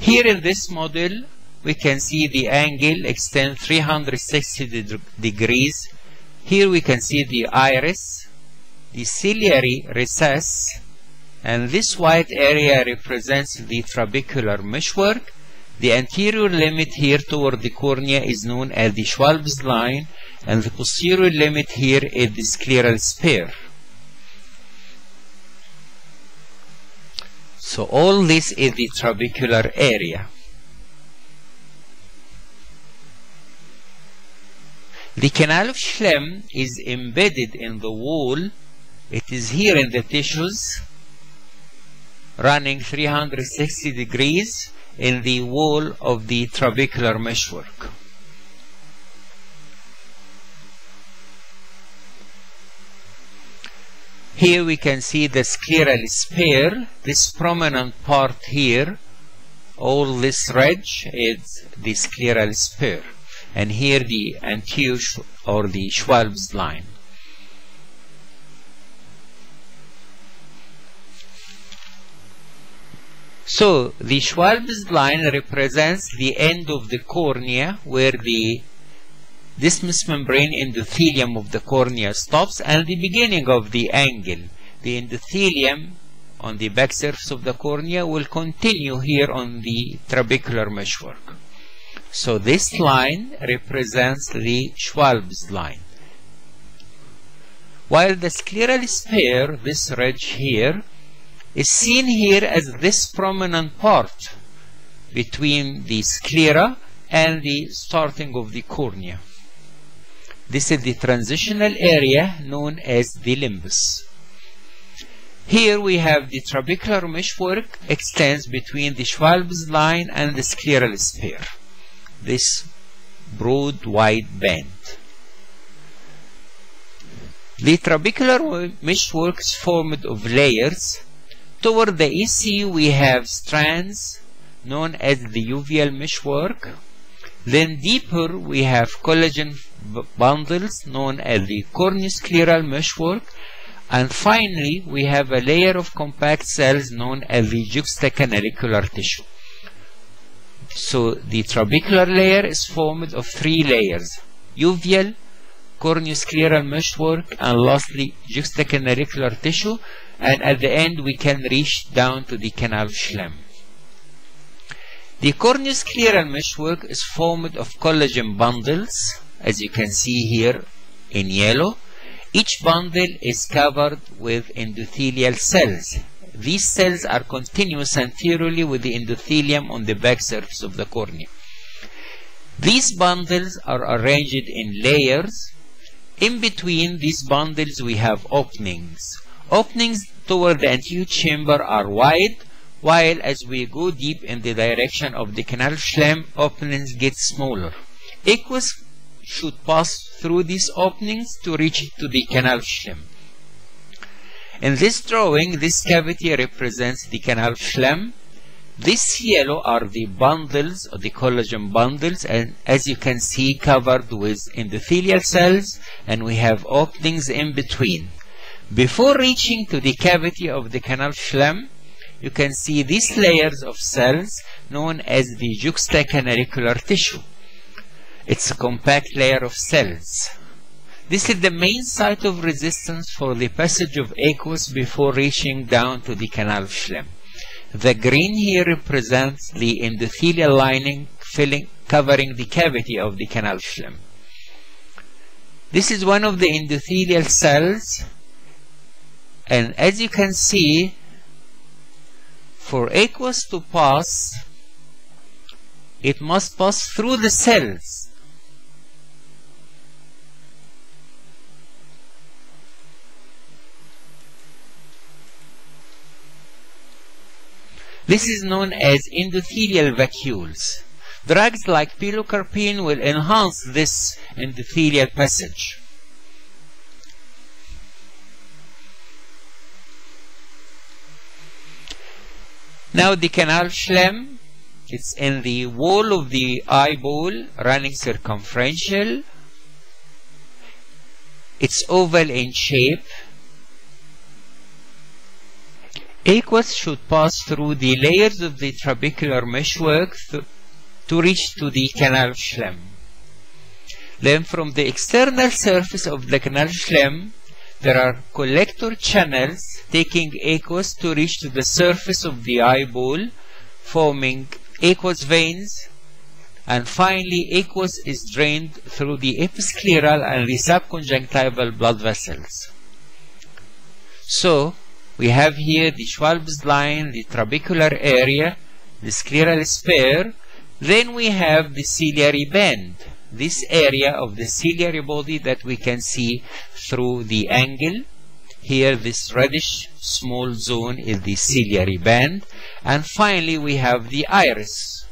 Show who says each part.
Speaker 1: Here in this model, we can see the angle extend 360 degrees. Here we can see the iris, the ciliary recess, and this white area represents the trabecular meshwork. The anterior limit here toward the cornea is known as the Schwalb's line, and the posterior limit here is the scleral sphere. So all this is the trabecular area. The canal of Schlemm is embedded in the wall. It is here in the tissues, running 360 degrees in the wall of the trabecular meshwork. Here we can see the scleral sphere, this prominent part here, all this ridge is the scleral sphere, and here the anterior or the Schwalb's line. So the Schwalb's line represents the end of the cornea where the isthmus membrane endothelium of the cornea stops, and the beginning of the angle. The endothelium on the back surface of the cornea will continue here on the trabecular meshwork. So this line represents the Schwalb's line. While the scleral sphere, this ridge here, is seen here as this prominent part between the sclera and the starting of the cornea. This is the transitional area known as the limbus. Here we have the trabecular meshwork extends between the Schwalb's line and the scleral sphere, this broad wide band. The trabecular meshwork is formed of layers. Toward the EC we have strands known as the uveal meshwork. Then deeper we have collagen bundles known as the corneoscleral meshwork, and finally we have a layer of compact cells known as the juxtacanalicular tissue. So the trabecular layer is formed of 3 layers: uveal, corneoscleral meshwork, and lastly juxtacanalicular tissue, and at the end we can reach down to the canal of Schlemm. The corneoscleral meshwork is formed of collagen bundles, as you can see here in yellow. Each bundle is covered with endothelial cells. These cells are continuous anteriorly with the endothelium on the back surface of the cornea. These bundles are arranged in layers. In between these bundles we have openings. Openings toward the anterior chamber are wide, while as we go deep in the direction of the canal of Schlemm, openings get smaller. Aqueous should pass through these openings to reach to the canal of Schlemm. In this drawing, this cavity represents the canal of Schlemm. This yellow are the bundles, or the collagen bundles, and as you can see, covered with endothelial cells, and we have openings in between. Before reaching to the cavity of the canal of Schlemm, you can see these layers of cells known as the juxtacanalicular tissue. It's a compact layer of cells. This is the main site of resistance for the passage of aqueous before reaching down to the canal of Schlemm. The green here represents the endothelial lining covering the cavity of the canal of Schlemm. This is one of the endothelial cells, and as you can see, for aqueous to pass, it must pass through the cells. This is known as endothelial vacuoles. Drugs like pilocarpine will enhance this endothelial passage. Now the canal of Schlemm, it's in the wall of the eyeball, running circumferential. It's oval in shape. Aqueous should pass through the layers of the trabecular meshwork to reach to the canal schlemm. Then from the external surface of the canal schlemm, there are collector channels taking aqueous to reach to the surface of the eyeball, forming aqueous veins, and finally aqueous is drained through the episcleral and the subconjunctival blood vessels. So, we have here the Schwalb's line, the trabecular area, the scleral sphere, then we have the ciliary band, this area of the ciliary body that we can see through the angle. Here this reddish small zone is the ciliary band, and finally we have the iris.